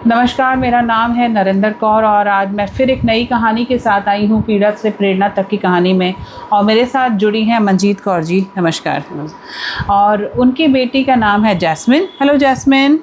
नमस्कार, मेरा नाम है नरेंद्र कौर और आज मैं फिर एक नई कहानी के साथ आई हूँ पीड़ित से प्रेरणा तक की कहानी में। और मेरे साथ जुड़ी हैं मंजीत कौर जी। नमस्कार। और उनकी बेटी का नाम है जैस्मिन। Hello jasmine.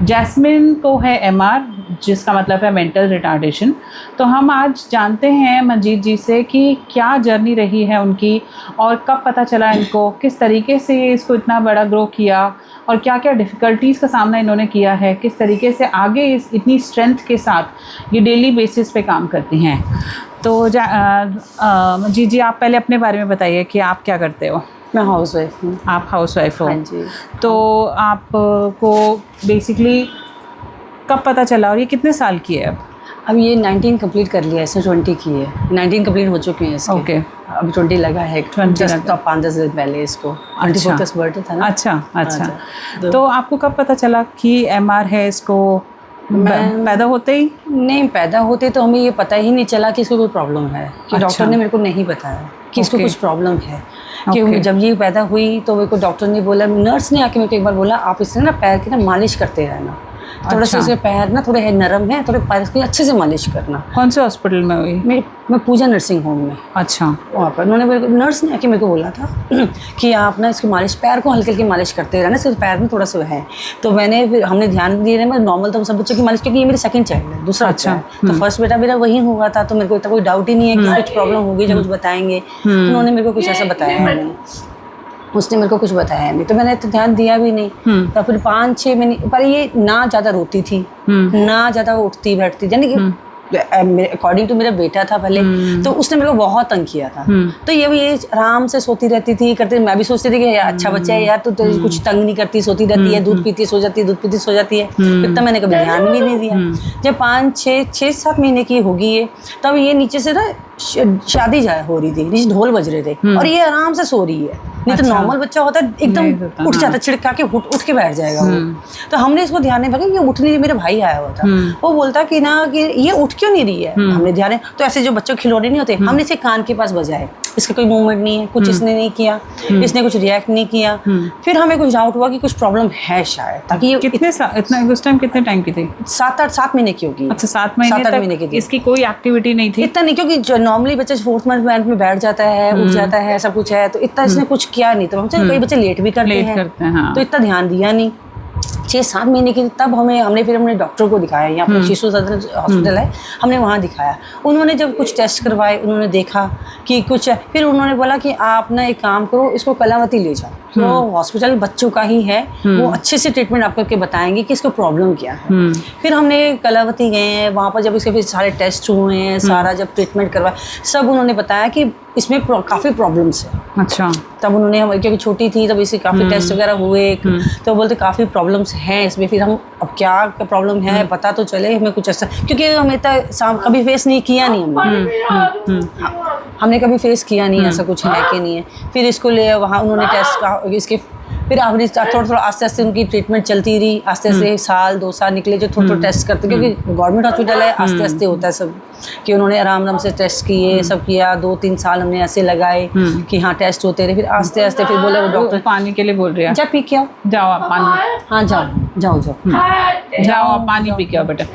जैस्मिन को है MR, जिसका मतलब है मेंटल रिटार्डेशन। तो हम आज जानते हैं मंजीत जी से कि क्या जर्नी रही है उनकी और कब पता चला इनको, किस तरीके से इसको इतना बड़ा ग्रो किया और क्या क्या डिफ़िकल्टीज़ का सामना इन्होंने किया है, किस तरीके से आगे इतनी स्ट्रेंथ के साथ ये डेली बेसिस पे काम करती हैं। तो मंजीत जी, आप पहले अपने बारे में बताइए कि आप क्या करते हो। मैं हाउस वाइफ हूँ। आप हाउस वाइफ हो? हाँ जी। तो आपको बेसिकली कब पता चला और ये कितने साल की है अब? अब ये 19 कंप्लीट कर लिया है, इसने 20 की है। 19 कंप्लीट हो चुके हैं इसके। ओके। अब 20 लगा है, 20 जस्ट 5-10 दिन पहले इसको। 24th बर्थडे था ना। अच्छा। तो आपको कब पता चला कि MR है इसको? पैदा होते ही? नहीं, पैदा होते तो हमें ये पता ही नहीं चला कि इसको कोई प्रॉब्लम है। कि डॉक्टर ने मेरे को नहीं बताया कि इसको कुछ प्रॉब्लम है। कि जब ये पैदा हुई तो मेरे को डॉक्टर ने बोला, नर्स ने आके मेरे को एक बार बोला, आप इससे ना पैर की ना मालिश करते रहना। थोड़ा सा इसके पैर ना थोड़े नरम है, थोड़े पैर की अच्छे से मालिश करना। कौन से हॉस्पिटल में हुई? मैं पूजा नर्सिंग होम में। अच्छा। वहाँ पर उन्होंने नर्स ने आके मेरे को बोला था कि आप ना इसकी मालिश, पैर को हल्के हल्के मालिश करते रहना, इसके पैर में थोड़ा सा है। तो हमने ध्यान दिए मैं नॉर्मल तो सब बच्चों की मालिश, क्योंकि ये मेरी सेकंड चाइल्ड है, दूसरा अच्छा है। तो फर्स्ट बेटा मेरा वही हुआ था, तो मेरे को इतना कोई डाउट ही नहीं है कि कुछ प्रॉब्लम होगी, जब कुछ बताएंगे। उन्होंने मेरे को कुछ ऐसा बताया नहीं, उसने मेरे को कुछ बताया नहीं, तो मैंने तो ध्यान दिया भी नहीं। तो फिर 5-6 महीने पर ये ना ज़्यादा रोती थी, ना ज़्यादा उठती बैठती, यानी कि अकॉर्डिंग टू मेरा बेटा था पहले, तो उसने मेरे को बहुत तंग किया था। तो ये आराम से सोती रहती थी, करती। मैं भी सोचती थी कि यार अच्छा बच्चा है यार, तो कुछ तंग नहीं करती, सोती रहती है, दूध पीती सो जाती है, दूध पीती सो जाती है। इतना मैंने कभी ध्यान भी नहीं दिया। जब 5-6-7 महीने की होगी ये, तब ये नीचे से ना शादी हो रही थी, नीचे ढोल बज रहे थे और ये आराम से सो रही है। नहीं तो नॉर्मल बच्चा होता है एकदम उठ जाता, छिड़का के उठ के बैठ जाएगा वो। तो हमने इसको ध्यान नहीं रखा, ये उठ नहीं रही। मेरा भाई आया हुआ था, वो बोलता कि ना कि ये उठ क्यों नहीं रही है। हमने ध्यान, तो ऐसे जो बच्चों खिलौने नहीं होते, हमने इसे कान के पास बजाए, इसका कोई मूवमेंट नहीं है, कुछ इसने नहीं किया, इसने कुछ रिएक्ट नहीं किया। फिर हमें कुछ डाउट हुआ कि कुछ प्रॉब्लम है शायद, ताकि ये उस टाइम कितने टाइम की थी? 7 महीने की होगी। अच्छा, 7 महीने की थी। इसकी कोई एक्टिविटी नहीं थी? इतना नहीं, क्योंकि नॉर्मली बच्चा 4th मंथ में बैठ जाता है, उठ जाता है, सब कुछ है, तो इतना इसने कुछ किया नहीं। तो हम कई बच्चे लेट भी करते हैं। हाँ। तो इतना ध्यान दिया नहीं। 6-7 महीने की तब हमने डॉक्टर को दिखाया, यहाँ पर शिशु सदन हॉस्पिटल है, हमने वहाँ दिखाया। उन्होंने जब कुछ टेस्ट करवाए, उन्होंने देखा कि कुछ है, फिर उन्होंने बोला कि आप ना एक काम करो, इसको कलावती ले जाओ। तो हॉस्पिटल बच्चों का ही है, वो अच्छे से ट्रीटमेंट आपको करके बताएंगे कि इसको प्रॉब्लम क्या है। फिर हमने कलावती गए हैं, वहाँ पर जब इसके फिर सारे टेस्ट हुए हैं, सारा जब ट्रीटमेंट करवाया, सब उन्होंने बताया कि इसमें काफ़ी प्रॉब्लम्स है। अच्छा। तब उन्होंने, क्योंकि छोटी थी तब इसे काफ़ी टेस्ट वगैरह हुए, तो बोलते काफ़ी प्रॉब्लम्स हैं इसमें। फिर हम अब क्या प्रॉब्लम है पता तो चले हमें कुछ ऐसा, क्योंकि हमें तो कभी फेस नहीं किया नहीं हमने कभी फेस किया नहीं ऐसा कुछ है कि नहीं है। फिर इसको ले वहाँ उन्होंने टेस्ट का इसके, फिर आपने थोड़ा आस्ते आस्ते उनकी ट्रीटमेंट चलती रही, आस्ते आस्ते 1-2 साल निकले जो थोड़ा टेस्ट करते, क्योंकि गवर्नमेंट हॉस्पिटल है, आस्ते आस्ते होता है सब, कि उन्होंने आराम से टेस्ट किए, सब किया। 2-3 साल हमने ऐसे लगाए कि हाँ टेस्ट होते रहे। फिर आस्ते आस्ते फिर बोले वो डॉक्टर पानी के लिए बोल रहे हैं, जा पी के आओ, जाओ आप पानी, हाँ जाओ आप पानी पी के आओ बेटा।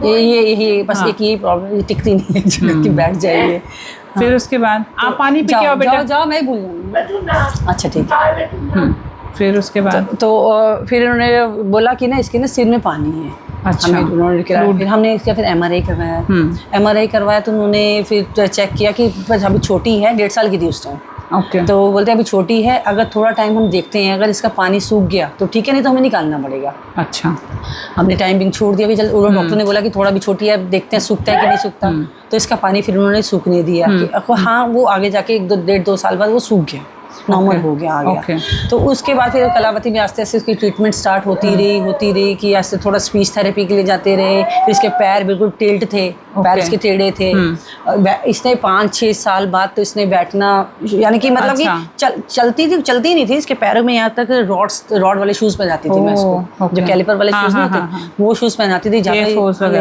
ये बस एक ये प्रॉब्लम, टिकती नहीं है कि बैठ जाइए। फिर उसके बाद आप पानी पी के आओ बेटा। जाओ मैं भूल जाऊँगी। अच्छा ठीक है। फिर उसके बाद तो फिर उन्होंने बोला कि ना इसके ना सिर में पानी है। अच्छा। उन्होंने फिर हमने इसका फिर MRI करवाया। MRI करवाया तो उन्होंने फिर चेक किया कि बस अभी छोटी है, 1.5 साल की थी उस टाइम। ओके। तो बोलते हैं अभी छोटी है, अगर थोड़ा टाइम हम देखते हैं, अगर इसका पानी सूख गया तो ठीक है, नहीं तो हमें निकालना पड़ेगा। अच्छा। हमने टाइमिंग छोड़ दिया भी, डॉक्टर ने बोला कि थोड़ा भी छोटी है, देखते हैं सूखता है कि नहीं सूखता। तो इसका पानी फिर उन्होंने सूखने दिया कि हाँ, वो आगे जाके 1-1.5-2 साल बाद वो सूख गया, नॉर्मल हो गया, आ गया। तो उसके बाद फिर कलावती में आस्ते आस्ते उसकी ट्रीटमेंट स्टार्ट होती रही कि आस्ते थोड़ा स्पीच थेरेपी के लिए जाते रहे। फिर इसके पैर बिल्कुल टिल्ट थे, पैर इसके टेढ़े थे। इसने 5-6 साल बाद तो इसने बैठना, यानी कि मतलब कि चलती नहीं थी, इसके पैरों में यहाँ तक रॉड वाले शूज़ पहनाती थी मैं इसको, जो कैलिपर वाले शूज़ नहीं होते, वो शूज़ पहनाती थी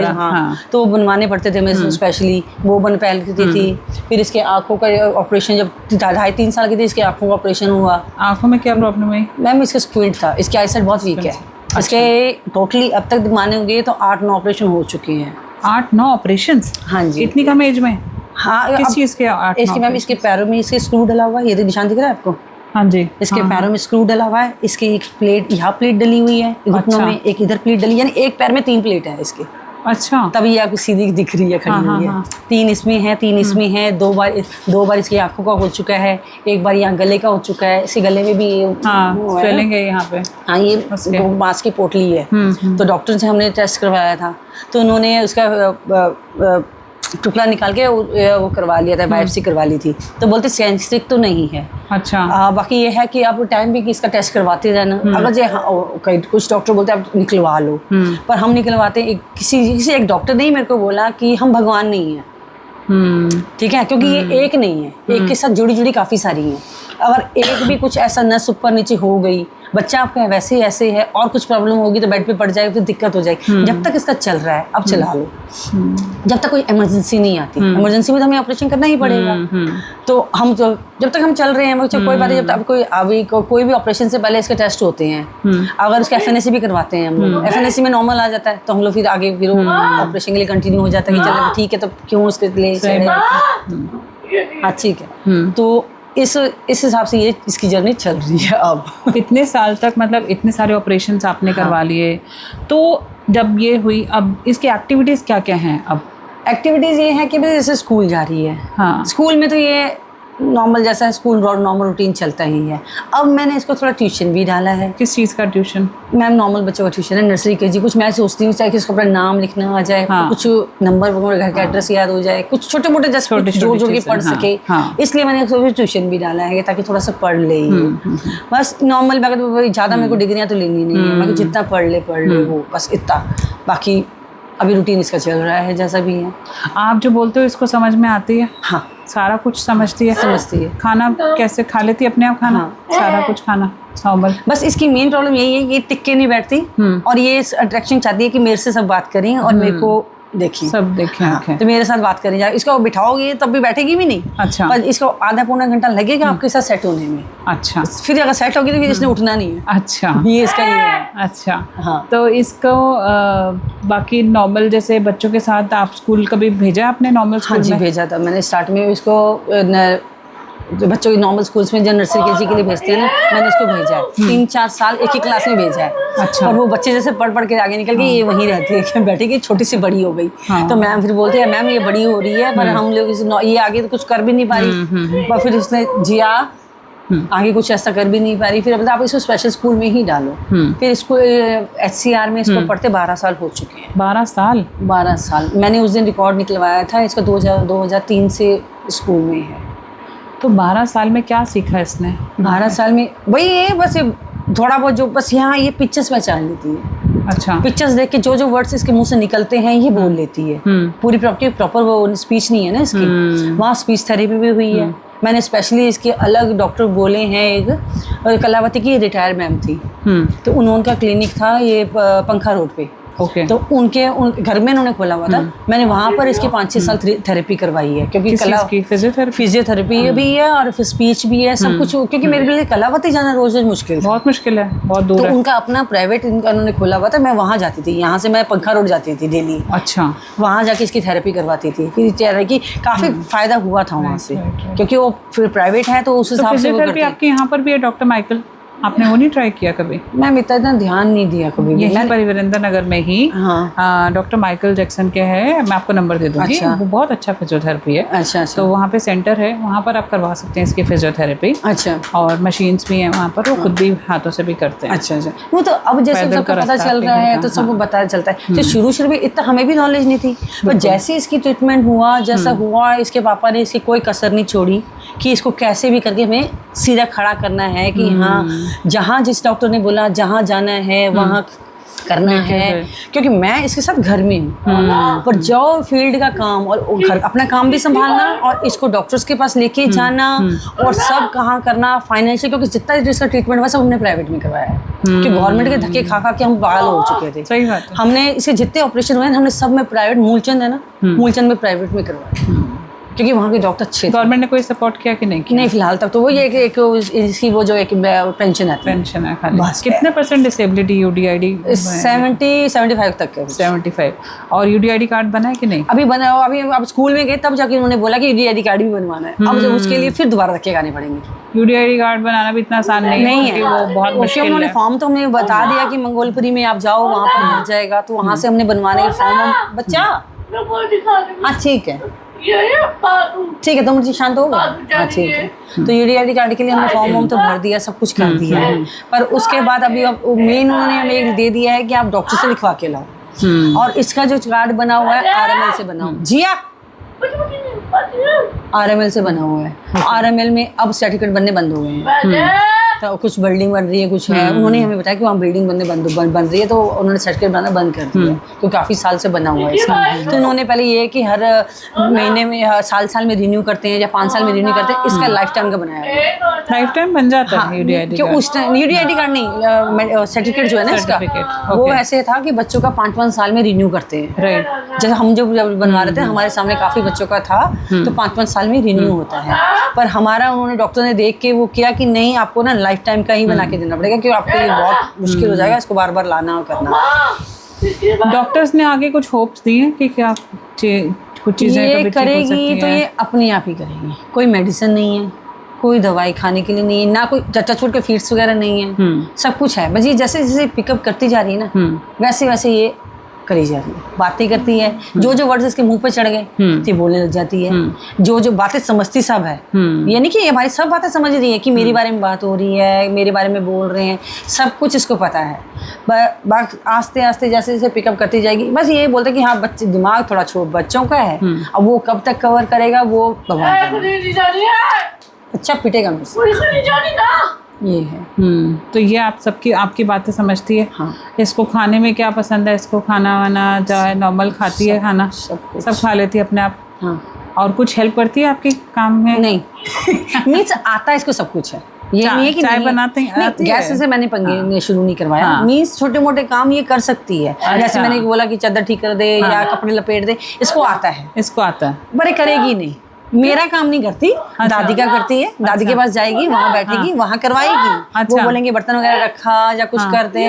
हाँ, तो वो बनवाने पड़ते थे मैं स्पेशली, वो पहनती थी। फिर इसके आँखों का ऑपरेशन, जब 2.5-3 साल की थी, इसके आँखों का ऑपरेशन हुआ। आँखों में क्या प्रॉब्लम है? मैम इसका स्क्विंट था, इसकी आईसाइट बहुत वीक है। इसके टोटली अब तक मानेंगे तो 8-9 ऑपरेशन हो चुके हैं। 8-9 ऑपरेशंस? हाँ जी। इतनी कम एज में? हाँ। किस चीज़ के 8-9? इसके मैम इसके पैरों में इसके स्क्रू डला हुआ है, ये निशान दिख रहा है आपको? हाँ जी। इसके पैरों में स्क्रू डला हुआ है, इसकी एक प्लेट यहाँ प्लेट डली हुई है घुटनों में, एक इधर प्लेट डली, यानी एक पैर में 3 प्लेट है इसके। अच्छा। तभी ये आपको सीधी दिख रही है, खड़ी हुई है। 3 इसमें है, 3 इसमें है, 2 बार इसकी आंखों का हो चुका है, एक बार यहाँ गले का हो चुका है, इसके गले में भी स्वेलिंग है यहाँ पे। हाँ, ये मांस की पोटली है। तो डॉक्टर से हमने टेस्ट करवाया था, तो उन्होंने उसका टुकड़ा निकाल के वो करवा लिया था, बायोप्सी करवा ली थी, तो बोलते सेंसिटिव तो नहीं है। अच्छा। बाकी ये है कि आप टाइम भी कि इसका टेस्ट करवाते रहना। अगर जो कुछ डॉक्टर बोलते हैं आप निकलवा लो, पर हम निकलवाते हैं। किसी एक डॉक्टर ने ही मेरे को बोला कि हम भगवान नहीं है, ठीक है, क्योंकि ये एक नहीं है, एक के साथ जुड़ी काफ़ी सारी हैं। अगर एक भी कुछ ऐसा नस ऊपर नीचे हो गई, बच्चा आपका वैसे ही ऐसे है, और कुछ प्रॉब्लम होगी तो बेड पे पड़ जाएगा, फिर दिक्कत हो जाएगी। जब तक इसका चल रहा है अब चला लो, जब तक कोई इमरजेंसी नहीं आती। इमरजेंसी में तो हमें ऑपरेशन करना ही पड़ेगा। तो हम जब तक हम चल रहे हैं, कोई बात नहीं, जब तक कोई भी ऑपरेशन से पहले इसके टेस्ट होते हैं। अगर उसका FNAC भी करवाते हैं हम लोग, FNAC में नॉर्मल आ जाता है तो हम लोग फिर आगे ऑपरेशन के लिए कंटिन्यू हो जाता है कि चलो ठीक है, तो क्यों उसके लिए। हाँ ठीक है। तो इस हिसाब से ये इसकी जर्नी चल रही है। अब इतने साल तक, मतलब इतने सारे ऑपरेशंस आपने करवा लिए, तो जब ये हुई, अब इसकी एक्टिविटीज़ क्या क्या हैं? अब एक्टिविटीज़ ये है कि भाई जैसे स्कूल जा रही है। हाँ। स्कूल में तो ये नॉर्मल जैसा स्कूल नॉर्मल रूटीन चलता ही है। अब मैंने इसको थोड़ा ट्यूशन भी डाला है। किस चीज़ का ट्यूशन? मैम नॉर्मल बच्चों का ट्यूशन है, नर्सरी KG। कुछ मैं सोचती हूँ चाहे कि इसको अपना नाम लिखना आ जाए, कुछ नंबर वगैरह, घर का एड्रेस याद हो जाए, कुछ छोटे मोटे जैसे जोड़ के पढ़ सके। इसलिए मैंने इसको ट्यूशन भी डाला है ताकि थोड़ा सा पढ़ ले। बस नॉर्मल, ज़्यादा मेरे को डिग्रियाँ तो लेनी नहीं है, मैं जितना पढ़ ले वो बस इतना। बाकी अभी रूटीन इसका चल रहा है जैसा भी है। आप जो बोलते हो इसको समझ में आती है? हाँ, सारा कुछ समझती है? समझती है। खाना कैसे खा लेती है अपने आप? खाना सारा कुछ खाना नॉर्मल? बस इसकी मेन प्रॉब्लम यही है, ये टिक के नहीं बैठती, और ये अट्रैक्शन चाहती है कि मेरे से सब बात करें और मेरे को देखें, सब देखें। हाँ, तो मेरे साथ बात करें। इसको बिठाओगे तब भी बैठेगी भी नहीं। अच्छा। पर इसको आधा पौना घंटा लगेगा आपके साथ सेट होने में। अच्छा। फिर अगर सेट होगी तो फिर इसने उठना नहीं है। अच्छा, ये इसका ये है। अच्छा। हाँ। तो इसको बाकी नॉर्मल जैसे बच्चों के साथ आप स्कूल कभी भेजा आपने? Normal school? हाँ जी, भेजा था मैंने। स्टार्ट में इसको जो बच्चों की नॉर्मल स्कूल्स में जो नर्सरी KG के लिए भेजते हैं ना, मैंने इसको भेजा है। 3-4 साल एक ही क्लास में भेजा है। अच्छा। और वो बच्चे जैसे पढ़ के आगे निकल गए, ये वहीं रहती है कि बैठेगी, छोटी सी बड़ी हो गई। तो मैम फिर बोलते हैं मैम ये बड़ी हो रही है, पर हम लोग ये आगे तो कुछ कर भी नहीं पा रही। पर फिर उसने जिया आगे कुछ ऐसा कर भी नहीं पा रही। फिर आप इसको स्पेशल स्कूल में ही डालो। फिर इसको HCR में इसको पढ़ते 12 साल हो चुके हैं। 12 साल? 12 साल। मैंने उस दिन रिकॉर्ड निकलवाया था इसका, 2003 से स्कूल में है। तो 12 साल में क्या सीखा इसने? 12 साल में वही है, बस ये थोड़ा बहुत जो बस यहाँ ये पिक्चर्स पहचान लेती है। अच्छा। पिक्चर्स देख के जो वर्ड्स इसके मुंह से निकलते हैं ये बोल लेती है। पूरी प्रॉपर वो स्पीच नहीं है ना इसकी। वहाँ स्पीच थेरेपी भी हुई है। मैंने स्पेशली इसके अलग डॉक्टर बोले हैं। एक कलावती की रिटायर्ड मैम थी, तो उनका क्लिनिक था ये पंखा रोड पे। ओके। तो उनके घर में उन्होंने खोला हुआ था। मैंने वहाँ पर इसकी 5-6 साल थेरेपी करवाई है, क्योंकि फिजियोथेरेपी भी है और स्पीच भी है, सब कुछ। क्योंकि मेरे लिए कलावती जाना रोज मुश्किल, बहुत मुश्किल है, बहुत दूर तो है। उनका अपना प्राइवेट उन्होंने खोला हुआ था। मैं वहाँ जाती थी, यहाँ से मैं पंखा रोड जाती थी डेली। अच्छा। वहाँ जाके इसकी थेरेपी करवाती थी। फिर चेहरे की काफ़ी फायदा हुआ था वहाँ से, क्योंकि वो फिर प्राइवेट है तो उस हिसाब से वो करते हैं। आपके यहाँ पर भी है डॉक्टर माइकल? आपने वो नहीं ट्राई किया कभी? मैम इतना ध्यान नहीं दिया कभी। यहीं पर वीरेंद्र नगर में ही हाँ। डॉक्टर माइकल जैक्सन के है, मैं आपको नंबर दे दूंगी। अच्छा। वो बहुत अच्छा फिजियोथेरेपी है। अच्छा। तो वहाँ पे सेंटर है, वहाँ पर आप करवा सकते हैं इसकी फिजियोथेरेपी। अच्छा। और मशीन्स भी हैं वहाँ पर, वो खुद भी हाथों से भी करते हैं। अच्छा। वो तो अब जैसे सबको पता चल रहा है तो सबको पता चलता है। तो शुरू में इतना हमें भी नॉलेज नहीं थी, पर जैसे इसकी ट्रीटमेंट हुआ, जैसा हुआ, इसके पापा ने इसकी कोई कसर नहीं छोड़ी कि इसको कैसे भी करके हमें सीधा खड़ा करना है कि हाँ, जहाँ जिस डॉक्टर ने बोला जहाँ जाना है वहाँ करना है। क्योंकि मैं इसके साथ घर में हूँ, पर जो फील्ड का काम और घर अपना काम भी संभालना और इसको डॉक्टर्स के पास लेके जाना और सब कहाँ करना फाइनेंशियल, क्योंकि जितना जिसका ट्रीटमेंट हुआ सब हमने प्राइवेट में करवाया है। क्योंकि गवर्नमेंट के धक्के खा के हम पागल हो चुके थे। सही बात है। हमने इसे जितने ऑपरेशन हुए हमने सब में प्राइवेट, मूलचंद है ना, मूलचंद में प्राइवेट में करवाया। क्योंकि वहाँ के डॉक्टर अच्छे थे। गवर्नमेंट ने कोई सपोर्ट किया कि नहीं किया? नहीं, फिलहाल तक तो वो ये कि एक इसकी वो जो एक पेंशन आती है, पेंशन है खाली। बस। कितने % डिसेबिलिटी UDID? 70-75 तक है। 75। और UDID कार्ड बना है कि नहीं? अभी बना, अभी अब स्कूल में गए तब जाके उन्होंने बोला कि UDID कार्ड भी बनवाना है। अब जब उसके लिए फिर दोबारा धक्के खाने पड़ेंगे। UDID कार्ड बनाना भी इतना आसान नहीं है, क्योंकि वो बहुत मुश्किल उन्होंने है। फॉर्म तो हमें बता दिया कि मंगोलपुरी में आप जाओ, वहाँ पर मिल जाएगा, तो वहाँ से हमने बनवाने के फॉर्म। बच्चा हाँ ठीक है, ठीक है, तो मुझे शांत हो गया। हाँ ठीक है, तो UDID कार्ड के लिए हमने फॉर्म तो भर दिया, सब कुछ कर दिया है। पर उसके बाद अभी अब मेन उन्होंने हमें एक दे दिया है कि आप डॉक्टर से लिखवा के लाओ। और इसका जो कार्ड बना हुआ है RML से बना हुआ, जिया RML से बना हुआ है। RML में अब सर्टिफिकेट बनने बंद हो गए हैं। तो कुछ बिल्डिंग बन रही है, कुछ है, उन्होंने हमें बताया कि वहाँ बिल्डिंग बन रही है, तो उन्होंने सर्टिफिकेट बनाना बंद कर दिया, तो काफ़ी साल से बना हुआ है इसका। तो उन्होंने पहले ये कि हर महीने में साल में रिन्यू करते हैं या 5 साल में रिन्यू करते हैं, इसका लाइफ टाइम का बनाया है। लाइफ टाइम बन जाता है UDID क्यों कार्ड? उस टाइम UDID कार्ड नहीं, सर्टिफिकेट जो है ना इसका, Certificate, वो okay. ऐसे था कि बच्चों का 5-5 साल में रिन्यू करते हैं। राइट। जैसे हम जब बनवा रहे थे, हमारे सामने काफ़ी बच्चों का था, तो 5-5 साल में रिन्यू होता है। पर हमारा उन्होंने डॉक्टर ने देख के वो किया कि नहीं, आपको ना लाइफ टाइम का ही बना के देना पड़ेगा, क्योंकि आपको ये बहुत मुश्किल हो जाएगा इसको बार बार लाना और करना। डॉक्टर्स ने आगे कुछ होप्स दी हैं कि क्या कुछ चीज़ें ये कभी ठीक हो करेगी सकती तो हैं? ये अपने आप ही करेगी, कोई मेडिसिन नहीं है, कोई दवाई खाने के लिए नहीं है, ना कोई टच के फीड्स वगैरह नहीं है, सब कुछ है। बस ये जैसे जैसे पिकअप करती जा रही है ना, वैसे वैसे ये करी जा रही है, बातें करती है, जो वर्ड्स इसके मुंह पे चढ़ गए तो ये बोलने लग जाती है, जो बातें समझती सब है। ये नहीं कि ये हमारी सब बातें समझ रही है कि मेरे बारे में बात हो रही है, मेरे बारे में बोल रहे हैं, सब कुछ इसको पता है। आस्ते आस्ते जैसे जैसे पिकअप करती जाएगी, बस ये बोलते कि हाँ बच्चे दिमाग थोड़ा छोट बच्चों का है, अब वो कब तक कवर करेगा वो भगवान जाने। अच्छा पिटेगा मुझसे, ये है। तो ये आप सबकी आपकी बातें समझती है। हाँ। इसको खाने में क्या पसंद है? इसको खाना वाना जो है नॉर्मल खाती है, खाना सब खा लेती है अपने आप। हाँ। और कुछ हेल्प करती है आपके काम में? नहीं मीन्स आता है इसको सब कुछ है, ये नहीं है कि चाय नहीं बनाते हैं, आती है? गैस से मैंने पंगे शुरू नहीं करवाया। हाँ। मीन्स छोटे मोटे काम ये कर सकती है। जैसे मैंने बोला कि चादर ठीक कर दे या कपड़े लपेट दे, इसको आता है। इसको आता है। बड़े करेगी नहीं, मेरा काम नहीं करती, दादी का करती है। दादी के पास जाएगी, वहाँ बैठेगी, वहाँ करवाएगी। वो बोलेंगे बर्तन वगैरह रखा या कुछ कर दे,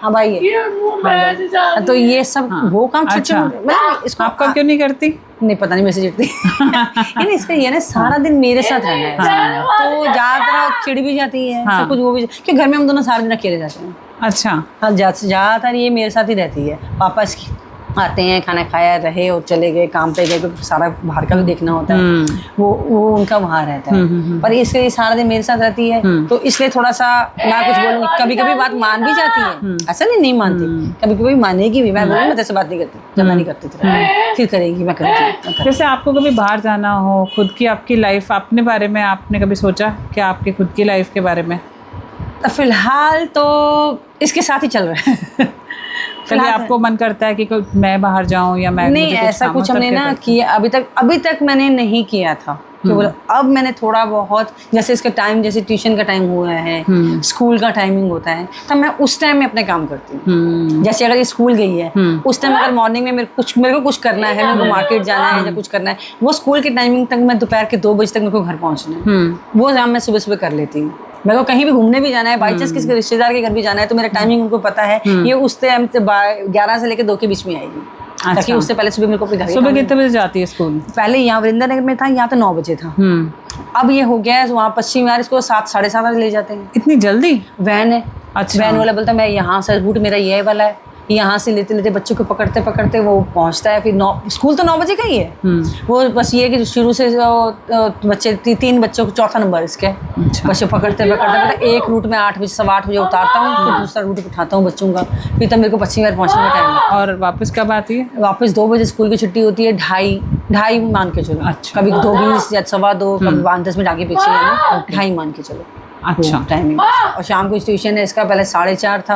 हाँ भाई ये तो ये सब वो काम अच्छा। मतलब इसको आपका क्यों नहीं करती? नहीं पता नहीं मैसेज चिढ़ती यानी इसका ये ना सारा दिन मेरे साथ रहना है, तो ज्यादातर चिढ़ भी जाती है, सब कुछ वो भी, क्योंकि घर में हम दोनों सारा दिन अकेले रहते हैं। अच्छा हाँ, ज्यादातर ये मेरे साथ ही रहती है। पापा इसकी आते हैं, खाना खाया रहे और चले गए, काम पे गए, क्योंकि सारा बाहर का भी देखना होता है, वो उनका वहाँ रहता है। पर इसके ये सारा दिन मेरे साथ रहती है, तो इसलिए थोड़ा सा मैं कुछ बोलूँगी, कभी कभी बात मान भी जाती है, ऐसा नहीं मानती, कभी कभी मानेगी भी। मैं बोलूँगी मैं तेरे से बात नहीं करती, जब मैं नहीं करती तो फिर करेगी, मैं करती। जैसे आपको कभी बाहर जाना हो, खुद की आपकी लाइफ, अपने बारे में आपने कभी सोचा क्या आपकी खुद की लाइफ के बारे में? फिलहाल तो इसके साथ ही चल रहा है। कभी आपको मन करता है कि मैं बाहर जाऊं या मैं नहीं, ऐसा कुछ हमने ना किया अभी तक मैंने नहीं किया था। कि बोला अब मैंने थोड़ा बहुत, जैसे इसका टाइम, जैसे ट्यूशन का टाइम हुआ है, स्कूल का टाइमिंग होता है, तब मैं उस टाइम में अपने काम करती हूँ। जैसे अगर ये स्कूल गई है, उस टाइम अगर मॉर्निंग में मेरे को कुछ करना है, मेरे को मार्केट जाना है या कुछ करना है, वो स्कूल के टाइमिंग तक मैं दोपहर के 2 बजे तक मेरे को घर पहुँचना है, वो काम मैं सुबह कर लेती हूँ। मेरे को कहीं भी घूमने भी जाना है, बाई चांस किसी रिश्तेदार के घर भी जाना है, तो मेरा टाइमिंग उनको पता है, ये उस टाइम से 11 से लेकर 2 के बीच में आएगी। ताकि उससे पहले सुबह मेरे को अपने घर, सुबह कितने बजे जाती है स्कूल? पहले यहाँ वृंदा नगर में था, यहाँ तो 9 बजे था। अब ये हो गया है, वहाँ पश्चिम विहार इसको 7-7:30 बजे ले जाते हैं। इतनी जल्दी? वैन है। अच्छा। वैन वाला बोलता है मैं यहाँ से, रूट मेरा ये वाला है, यहाँ से लेते लेते बच्चों को पकड़ते पकड़ते वो पहुँचता है। फिर 9 स्कूल तो 9 बजे का ही है। वो बस ये कि शुरू से बच्चे 3 बच्चों को, चौथा नंबर इसके, बच्चे पकड़ते पकड़ते एक रूट में 8 बजे 8:15 बजे उतारता हूँ, फिर दूसरा रूट उठाता हूँ बच्चों का, फिर तब मेरे को पश्चिम विहार पहुँचने का टाइम है। और वापस कब आती है? वापस 2 बजे स्कूल की छुट्टी होती है, 2:30 मान के चलो। अच्छा। कभी 2:20 या 2:15, कभी 5-10 मिनट आगे पीछे, 2:30 मान के चलो। अच्छा टाइमिंग। और शाम को ट्यूशन है इसका, पहले 4:30 था,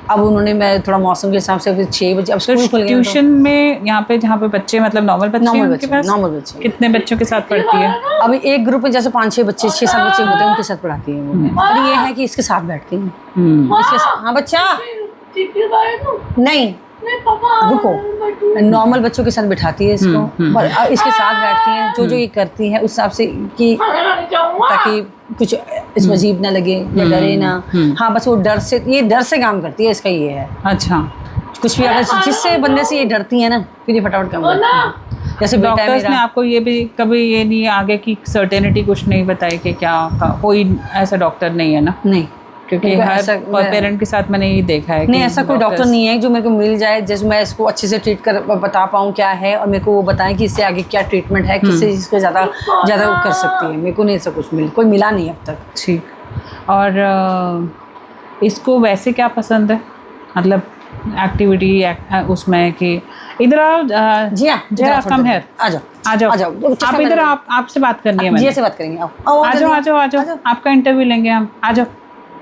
अब उन्होंने, मैं थोड़ा मौसम के हिसाब से, फिर 6 बजे अब स्कूल खुल गया। ट्यूशन में यहाँ पे जहाँ पे बच्चे मतलब नॉर्मल बच्चे नॉर्मल बच्चे कितने बच्चों के साथ पढ़ती है? अभी एक ग्रुप में जैसे 5-6 बच्चे, 6-7 बच्चे होते हैं, उनके साथ पढ़ाती है वो। और ये है कि इसके साथ बैठती हैं, इसके साथ। हाँ बच्चा नहीं, रुको, नॉर्मल बच्चों के साथ बिठाती है इसको और इसके साथ बैठती हैं, जो जो ये करती है उस हिसाब से कि ताकि कुछ इसको अजीब ना लगे या डरे ना। हाँ बस वो डर से काम करती है, इसका ये है। अच्छा, कुछ भी अगर जिससे बंदे से ये डरती है ना, फिर ये फटाफट काम करती है। जैसे बेटा है डॉक्टर्स ने मेरा, आपको ये भी कभी ये नहीं आगे की सर्टेनिटी कुछ नहीं बताई कि क्या कोई ऐसा डॉक्टर नहीं है ना? नहीं, क्योंकि हर पेरेंट के साथ मैंने ये देखा है नहीं कि ऐसा कोई डॉक्टर नहीं है जो मेरे को मिल जाए जैसे मैं इसको अच्छे से ट्रीट कर बता पाऊँ क्या है, और मेरे को वो बताएं कि इससे आगे क्या ट्रीटमेंट है, किससे इसको ज़्यादा वो कर सकती है। मेरे को नहीं ऐसा कुछ कोई मिला नहीं अब तक। ठीक। और इसको वैसे क्या पसंद है, मतलब एक्टिविटी उसमें कि इधर आओ जी हाँ, जरा कम है, आ जाओ आ जाओ, आ जाओ, आप इधर आपसे बात करनी है, जी से बात करेंगे। आओ आ जाओ आ जाओ आ जाओ, आपका इंटरव्यू लेंगे हम, आ जाओ,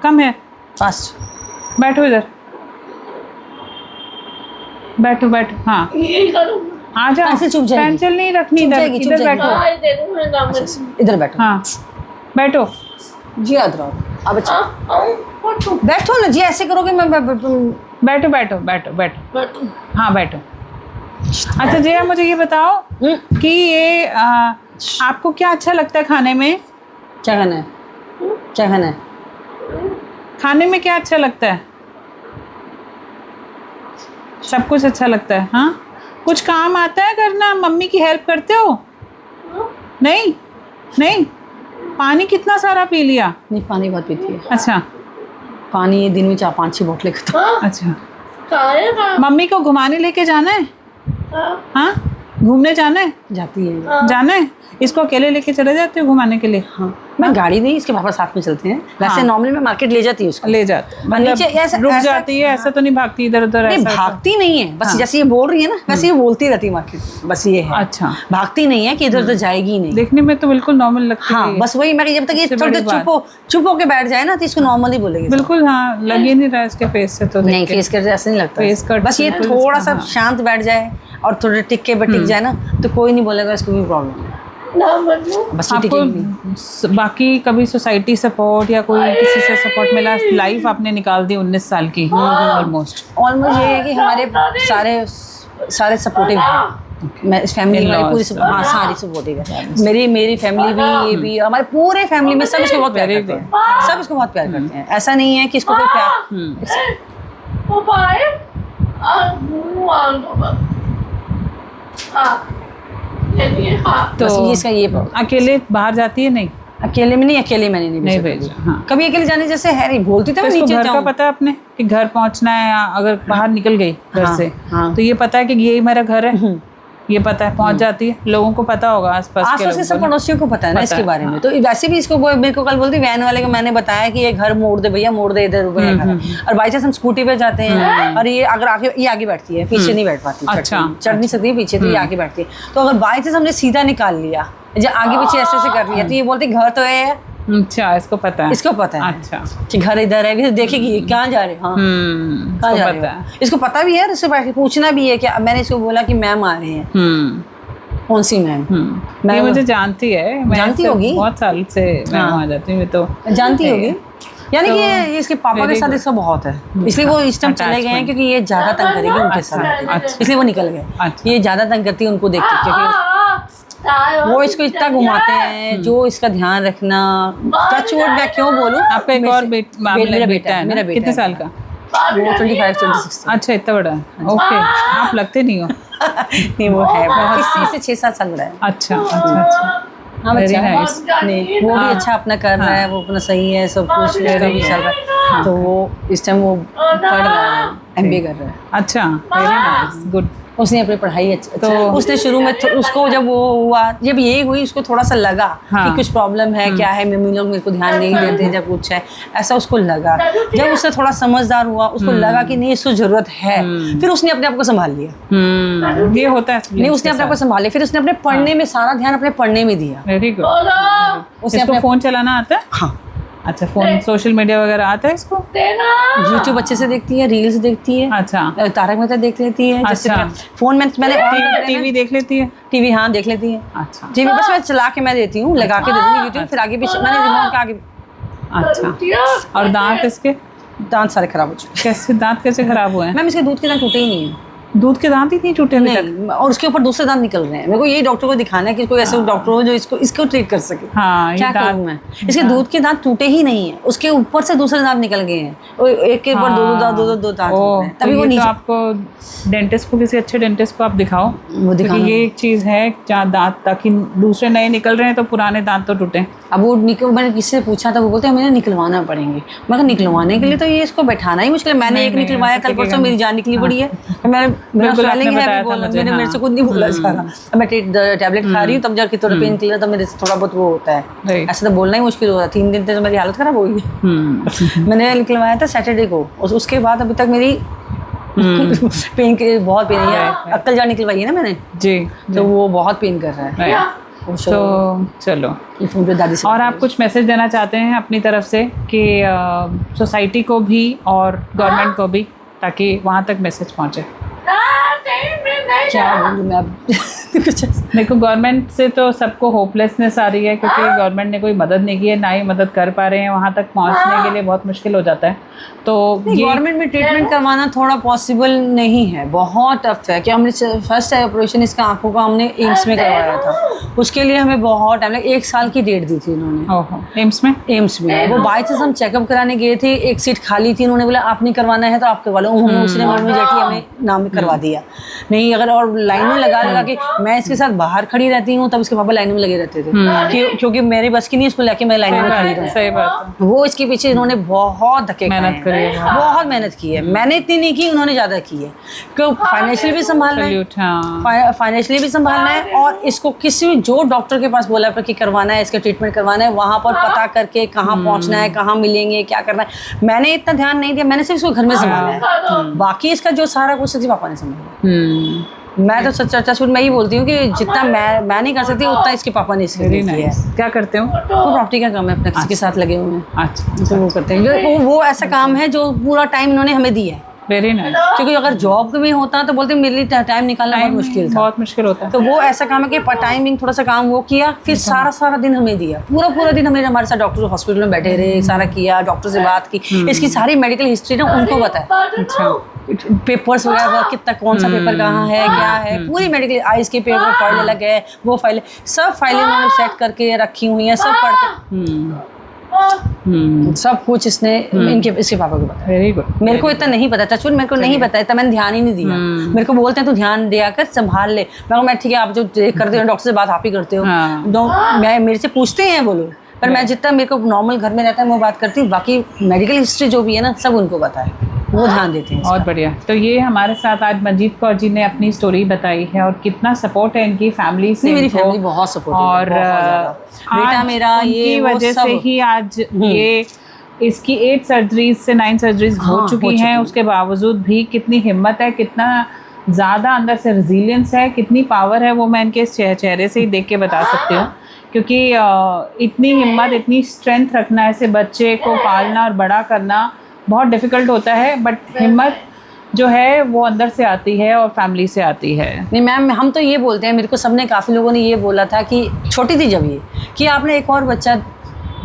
कम है, फास्ट बैठो इधर, बैठो बैठो, हाँ आ जाओ, पेंसिल चुप जाएगी, पेंसिल नहीं रखनी इधर, इधर बैठो, इधर बैठो, हाँ बैठो जी इधर आओ, अब अच्छा बैठो ना जी, ऐसे करोगे मैं बैठो बैठो बैठो बैठो, हाँ बैठो। अच्छा जया, मुझे ये बताओ कि ये आपको क्या अच्छा लगता है खाने में? क्या खाना है, क्या खाना है? खाने में क्या अच्छा लगता है? सब कुछ अच्छा लगता है। हाँ, कुछ काम आता है करना, मम्मी की हेल्प करते हो? नहीं नहीं, पानी कितना सारा पी लिया? नहीं, पानी बहुत पीती है। अच्छा, पानी दिन में 4-5 बोतलें खाता हूँ। अच्छा, मम्मी को घुमाने लेके जाना है? हाँ, घूमने जाना है? जाती है, जाना है? इसको अकेले लेके चले जाते हो घुमाने के लिए? हाँ मैं गाड़ी नहीं, इसके पापा साथ में चलते हैं। वैसे नॉर्मली मैं मार्केट ले जाती हूँ उसको, ले जाते नीचे ऐसा रुक जाती है, ऐसा तो नहीं भागती इधर उधर? नहीं भागती नहीं है, बस जैसे ये बोल रही है ना वैसे ये बोलती रहती है मार्केट, बस ये है। अच्छा, भागती नहीं है कि इधर उधर जाएगी ही नहीं। देखने में तो बिल्कुल नॉर्मल लगती है। हाँ बस वही मैं जब तक ये थोड़ा चुप होके बैठ जाए ना तो इसको नॉर्मल ही बोलेगी। बिल्कुल, हाँ लग ही नहीं रहा इसके फेस से तो। नहीं, फेस कट ऐसे नहीं लगता, फेस कट बस ये थोड़ा सा शांत बैठ जाए और थोड़े टिक जाए ना तो कोई नहीं बोलेगा इसको कोई प्रॉब्लम है। बस ये आपको बाकी कभी सोसाइटी सपोर्ट या कोई किसी से सपोर्ट मिला? लाइफ आपने निकाल दी 19 साल की ऑलमोस्ट ये है कि हमारे सारे सपोर्टिव हैं। मैं इस फैमिली हमारी पूरी हाँ सारी सपोर्टिव है। मेरी फैमिली भी, ये भी, हमारे पूरे फैमिली में सब इसको बहुत प्यार करते हैं, सब इसको बहुत प्यार करते हैं। ऐसा नहीं है कि इसको कोई प्यार तो इसका ये अकेले बाहर जाती है? नहीं, अकेले में नहीं, अकेले मैंने नहीं भेजा। हाँ, कभी अकेले जाने जैसे है नहीं, बोलती तो इसको नीचे घर का पता है अपने कि घर पहुंचना है, या अगर बाहर निकल गई घर से तो ये पता है कि यही मेरा घर है, ये पता है, पहुंच जाती है। लोगों को पता होगा आसपास के सब पड़ोसियों को पता है ना इसके बारे में। तो वैसे भी इसको मेरे को कल बोलती वैन वाले को मैंने बताया कि ये घर मोड़ दे भैया, मोड़ दे इधर। और बाई चांस हम स्कूटी पे जाते हैं और ये अगर आगे बैठती है, पीछे नहीं बैठ पाती, चढ़ नहीं सकती पीछे, तो ये आगे बैठती है। तो अगर बाई चांस हमने सीधा निकाल लिया, जो आगे पीछे ऐसे कर लिया, तो ये बोलती घर तो है। अच्छा, इसको पता है, इसको पता है अच्छा कि घर इधर है, भी देखेगी कहाँ जा रहे। हाँ कहाँ जा रहे हैं, इसको पता भी है, इससे पूछना भी है कि मैंने इसको बोला कि मैम आ रहे हैं। कौन सी मैम? मैं मुझे जानती है, मैं जानती होगी, बहुत साल से मैं आ जाती हूँ, तो जानती होगी। यानी कि इसके पापा के साथ इसका बहुत है, इसलिए वो इस टाइम चले गए हैं क्योंकि ये ज्यादा तंग करेगी उनके साथ, इसलिए वो निकल गए। ये ज्यादा तंग करती है उनको देख के, क्योंकि वो इसको इतना घुमाते हैं, जो इसका ध्यान रखना। टच वुड मैं क्यों बोलूं, आपका एक और मेरा बेटा है, मेरा बेटा कितने साल का? वो 25-26। अच्छा, इतना बड़ा है, ओके। आप लगते नहीं हो। नहीं, वो है बहुत, इससे 6-7 साल बड़ा है। अच्छा अच्छा अच्छा, हाँ बच्चा नहीं, वो भी अच्छा अपना कर रहा है, वो अपना सही है, सब कुछ भी चल रहा है। तो वो इस टाइम वो पढ़ रहा है, MBA कर रहा है। अच्छा, वेरी नाइस, गुड। उसने अपनी पढ़ाई तो उसने शुरू में उसको जब वो हुआ, जब ये हुई, उसको थोड़ा सा लगा कि कुछ प्रॉब्लम है, क्या है, मम्मी लोग मेरे को ध्यान नहीं देते हैं, जब कुछ है ऐसा उसको लगा। जब उससे थोड़ा समझदार हुआ, उसको लगा कि नहीं इसको जरूरत है, फिर उसने अपने आप को संभाल लिया। ये होता है, नहीं उसने अपने आप को संभाल लिया, फिर उसने अपने पढ़ने में सारा ध्यान अपने पढ़ने में दिया। Very good. उसको फोन चलाना आता है? हाँ। अच्छा, फोन सोशल मीडिया वगैरह आता है इसको? यूट्यूब अच्छे से देखती है, रील्स देखती है। अच्छा, तारक मेहता देख लेती है। अच्छा, फोन मैंने टीवी देख लेती है? टीवी हाँ देख लेती है। अच्छा, टीवी बस मैं चला के मैं देती हूँ, लगा के दे दूँगी यूट्यूब, फिर आगे पीछे मैंने रिमोट का आगे। अच्छा, और दांत इसके? दांत सारे खराब हो चुके। कैसे दांत कैसे खराब हुए हैं? मैम इसके दूध के दांत टूटे ही नहीं है। दूध के दांत ही नहीं टूटे अभी तक? नहीं, और उसके ऊपर दूसरे दांत निकल रहे हैं। मेरे को यही डॉक्टर को दिखाना है कि कोई ऐसे डॉक्टर हो जो इसको ट्रीट कर सके। हाँ, ये क्या करूँ मैं? इसके दूध के दांत टूटे ही नहीं है, उसके ऊपर से दूसरे दांत निकल गए हैं, एक के ऊपर दो दांत हो रहे हैं। तभी वो तो नीचे आपको डेंटिस्ट को, किसी अच्छे डेंटिस्ट को आप दिखाओ, वो क्योंकि दिखाना। ये एक चीज़ है जहाँ दांत, ताकि दूसरे नए निकल रहे हैं तो पुराने दांत तो टूटे। अब वो मैंने किसी से पूछा था, वो बोलते हैं हमें निकलवाना पड़ेंगे। मैं निकलवाने के लिए तो ये इसको बैठाना ही मुश्किल है। मैंने एक निकलवाया, कल परसों मेरी जान निकली पड़ी है। मेरा स्वेलिंग है, मेरे से खुद नहीं बोला जा रहा। मैं टैबलेट खा रही हूँ तब जाके थोड़ा पेन किलर, तब मेरे से थोड़ा बहुत वो होता है। ऐसे तो बोलना ही मुश्किल हो रहा है। 3 दिन तक मेरी हालत खराब हो गई। मैंने निकलवाया था सैटरडे को, उसके बाद अभी तक मेरी पेन के बहुत पेन है। अक्कल जान निकलवाई है ना मैंने जी, तो वो बहुत पेन कर रहा है। तो चलो, फोन पे दादी से और आप कुछ मैसेज देना चाहते हैं अपनी तरफ से कि सोसाइटी को भी और गवर्नमेंट को भी, ताकि वहाँ तक मैसेज पहुँचे? क्या बोलूं मैं अब? कुछ मेरे को गवर्नमेंट से तो सबको होपलेसनेस आ रही है, क्योंकि गवर्नमेंट ने कोई मदद नहीं की है, ना ही मदद कर पा रहे हैं। वहाँ तक पहुँचने के लिए बहुत मुश्किल हो जाता है। तो गवर्नमेंट में ट्रीटमेंट करवाना थोड़ा पॉसिबल नहीं है, बहुत टफ है। कि हमने फर्स्ट ऑपरेशन इसका आंखों का हमने एम्स में करवाया था, उसके लिए हमें बहुत टाइम लगा। 1 साल की डेट दी थी उन्होंने। एम्स में वो बाई चांस हम चेकअप कराने गए थे, एक सीट खाली थी, उन्होंने बोला आप नहीं करवाना है तो आप करवा लो। उसने इमीडिएटली हमें नाम करवा दिया। नहीं अगर और लाइन में लगा के मैं इसके साथ बाहर खड़ी रहती हूँ, तब इसके पापा लाइन में लगे रहते थे, क्योंकि मेरी बस की नहीं इसको लेके मैं लाइन में खड़ी रहूँ। सही बात है। वो इसके पीछे इन्होंने बहुत धक्के मेहनत करी है, बहुत मेहनत की है। मैंने इतनी नहीं की, उन्होंने ज़्यादा की है, क्योंकि फाइनेंशियली भी संभालना है, फाइनेंशियली भी संभालना है, और इसको किसी भी जो डॉक्टर के पास बोला कि करवाना है, इसका ट्रीटमेंट करवाना है, वहाँ पर पता करके कहाँ पहुँचना है, कहाँ मिलेंगे, क्या करना है। मैंने इतना ध्यान नहीं दिया, मैंने सिर्फ इसको घर में संभाला है। बाकी इसका जो सारा कुछ इसके पापा ने संभाला। मैं तो सच मैं ही बोलती हूँ कि जितना मैं नहीं कर सकती उतना इसके पापा ने इसके लिए किया है। क्या करते हो? वो प्रॉपर्टी का काम है, अपने किसी के साथ लगे हुए हैं। अच्छा, तो वो करते हैं। वो ऐसा काम है जो पूरा टाइम इन्होंने हमें दिया है। Very nice. क्योंकि अगर जॉब भी होता तो बोलते मेरे लिए टाइम निकालना बहुत मुश्किल था, बहुत मुश्किल होता है। तो वो ऐसा काम है कि टाइमिंग थोड़ा सा काम वो किया, फिर सारा दिन हमें दिया, पूरा दिन हमारे साथ डॉक्टर हॉस्पिटल में बैठे रहे, सारा किया, डॉक्टर से बात की, इसकी सारी मेडिकल हिस्ट्री ना उनको बताया। अच्छा, पेपर्स वगैरह कितना, कौन सा पेपर कहाँ है, क्या है, पूरी मेडिकल, आइज के पेपर फाइल अलग है, वो फाइल, सब फाइलें उन्होंने सेट करके रखी हुई हैं, सब पढ़ते सब कुछ इसने इसके पापा को बताया। Very good. मेरे को इतना नहीं पता था, मेरे को नहीं पता था, मैंने ध्यान ही नहीं दिया। मेरे को बोलते हैं तू ध्यान दिया कर, संभाल ले। मैं ठीक है, आप जो करते हो डॉक्टर से बात आप ही करते हो। मैं मेरे से पूछते हैं वो लोग, पर मैं जितना मेरे को नॉर्मल घर में रहता है मैं बात करती हूँ, बाकी मेडिकल हिस्ट्री जो भी है ना सब उनको पता है, वो ध्यान देते हैं। बहुत बढ़िया। तो ये हमारे साथ आज मंजीत कौर जी ने अपनी स्टोरी बताई है, और कितना सपोर्ट है इनकी फैमिली से। मेरी फैमिली बहुत सपोर्ट, और बेटा मेरा ये वजह से ही आज ये इसकी 8 सर्जरीज से 9 सर्जरीज हो चुकी हैं। उसके बावजूद भी कितनी हिम्मत है, कितना ज़्यादा अंदर से रेजिलियंस है, कितनी पावर है, वो मैं इनके चेहरे से ही देख के बता सकती हूँ। क्योंकि इतनी हिम्मत, इतनी स्ट्रेंथ रखना, ऐसे बच्चे को पालना और बड़ा करना बहुत डिफ़िकल्ट होता है, बट हिम्मत जो है वो अंदर से आती है और फैमिली से आती है। नहीं मैम, हम तो ये बोलते हैं, मेरे को सबने, काफ़ी लोगों ने ये बोला था कि छोटी थी जब ये, कि आपने एक और बच्चा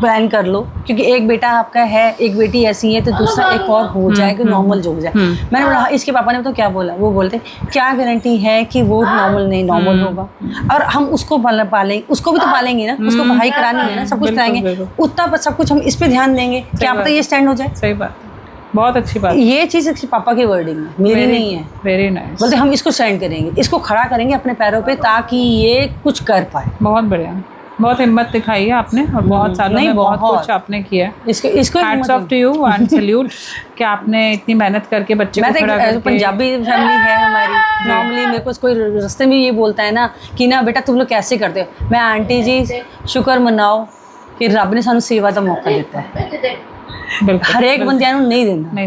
प्लान कर लो, क्योंकि एक बेटा आपका है, एक बेटी ऐसी है, तो दूसरा एक और हो जाए कि नॉर्मल जो हो जाए। मैंने बोला, इसके पापा ने तो क्या बोला, वो बोलते क्या गारंटी है कि वो नॉर्मल होगा, और हम उसको पालेंगे, उसको भी तो पालेंगे ना, उसको पढ़ाई करानी है ना, सब कुछ कराएंगे, उतना सब कुछ हम इस पे ध्यान देंगे, क्या पता ये स्टैंड हो जाए। सही बात, बहुत अच्छी बात। ये चीज़ इसके पापा की वर्डिंग है, मेरी नहीं है। Very nice. बोलते हम इसको स्टैंड करेंगे, इसको खड़ा करेंगे अपने पैरों पे, ताकि ये कुछ कर पाए। बहुत बढ़िया, बहुत हिम्मत दिखाई है आपने, और बहुत सालों में बहुत कुछ आपने किया है। इसको hats off to you and salute कि आपने इतनी मेहनत करके बच्चे को खड़ा करके। पंजाबी फैमिली है हमारी, नॉर्मली मेरे को कोई रास्ते में ये बोलता है ना कि ना बेटा तुम लोग कैसे करते हो, मैं आंटी जी शुक्र मनाओ कि रब ने सानू सेवा का मौका दिता है। हर एक बंदे नहीं देना,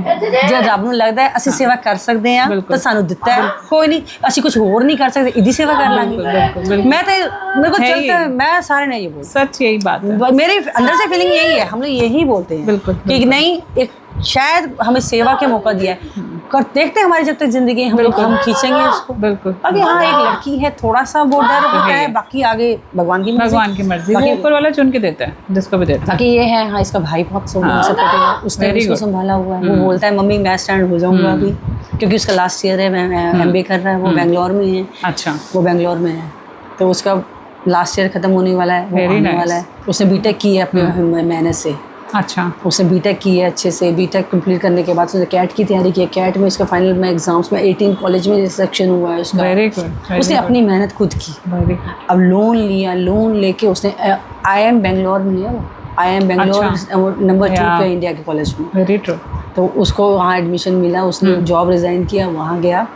जो रब नूं लगता है ਅਸੀਂ सेवा कर सकते हैं तो सानू दिता है, कोई नहीं ਅਸੀਂ कुछ होर नहीं कर सकते, इदी सेवा कर लांगे। मैं तो मेरे को चलता है, मैं सारे ने ये बोल, सच यही बात है, मेरे अंदर से फीलिंग यही है, हम लोग यही बोलते हैं कि नहीं, एक शायद हमें सेवा के मौका दिया है। कर देखते हैं हमारी जब तक जिंदगी है, हम खींचेंगे इसको। बिल्कुल। अभी हाँ एक लड़की है, थोड़ा सा वो डर होता है, बाकी आगे भगवान की मर्जी। भगवान की मर्जी, वो ऊपर वाला चुन के देता है जिसको भी देता है। बाकी ये है हाँ, इसका भाई बहुत सपोर्टिव है, उसने Very इसको good. संभाला हुआ है। वो बोलता है मम्मी मैं स्टैंड हो जाऊंगा अभी, क्योंकि उसका लास्ट ईयर है, MBA कर रहा है, वो बेंगलोर में है। अच्छा। वो बेंगलोर में है, तो उसका लास्ट ईयर खत्म होने वाला है, वो Very आने nice. वाला है। उसने बीटेक की है अपने मेहनत से। अच्छा। उसने बीटेक की है अच्छे से। बीटेक कंप्लीट करने के बाद उसने कैट की तैयारी की है। कैट में इसका फाइनल में एग्जाम्स में 18 कॉलेज में सिलेक्शन हुआ है उसका। Very good. उसने अपनी मेहनत खुद की। Very good. अब लोन लिया, लोन लेके उसने IIM बेंगलोर में है वो, IIM बेंगलोर नंबर 2 पे इंडिया के कॉलेज में। Very true. तो उसको वहाँ एडमिशन मिला, उसने जॉब रिज़ाइन किया, वहाँ गया,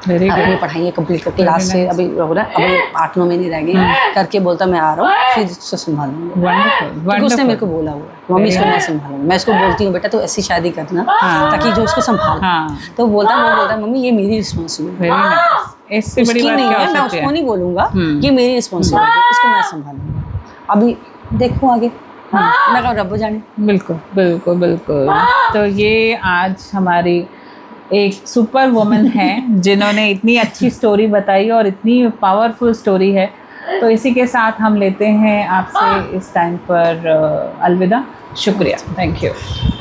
वेरी गुड। अपनी पढ़ाई कंप्लीट करके लास्ट से अभी हो रहा है, अभी 8-9 महीने रह गए करके बोलता मैं आ रहा हूँ, फिर इसको संभालूंगा। वंडरफुल। उसने मेरे को बोला हुआ है मम्मी इसको मैं संभालूंगा। मैं इसको बोलती हूँ बेटा तो ऐसी शादी करना ताकि जो उसको संभाल। हाँ। तो वो बोलता है मम्मी ये मेरी रिस्पॉन्सिबिलिटी वेरी नाइस। इससे बड़ी उसकी बात नहीं क्या है, हो मैं सकती उसको है? नहीं बोलूँगा, ये मेरी रिस्पॉन्सिबिलिटी, इसको मैं संभालूंगा। अभी देखो आगे, मैं कहूँ रब जाने। बिल्कुल बिल्कुल बिल्कुल। तो ये आज हमारी एक सुपर वुमन है जिन्होंने इतनी अच्छी स्टोरी बताई और इतनी पावरफुल स्टोरी है। तो इसी के साथ हम लेते हैं आपसे इस टाइम पर अलविदा। शुक्रिया। Thank you.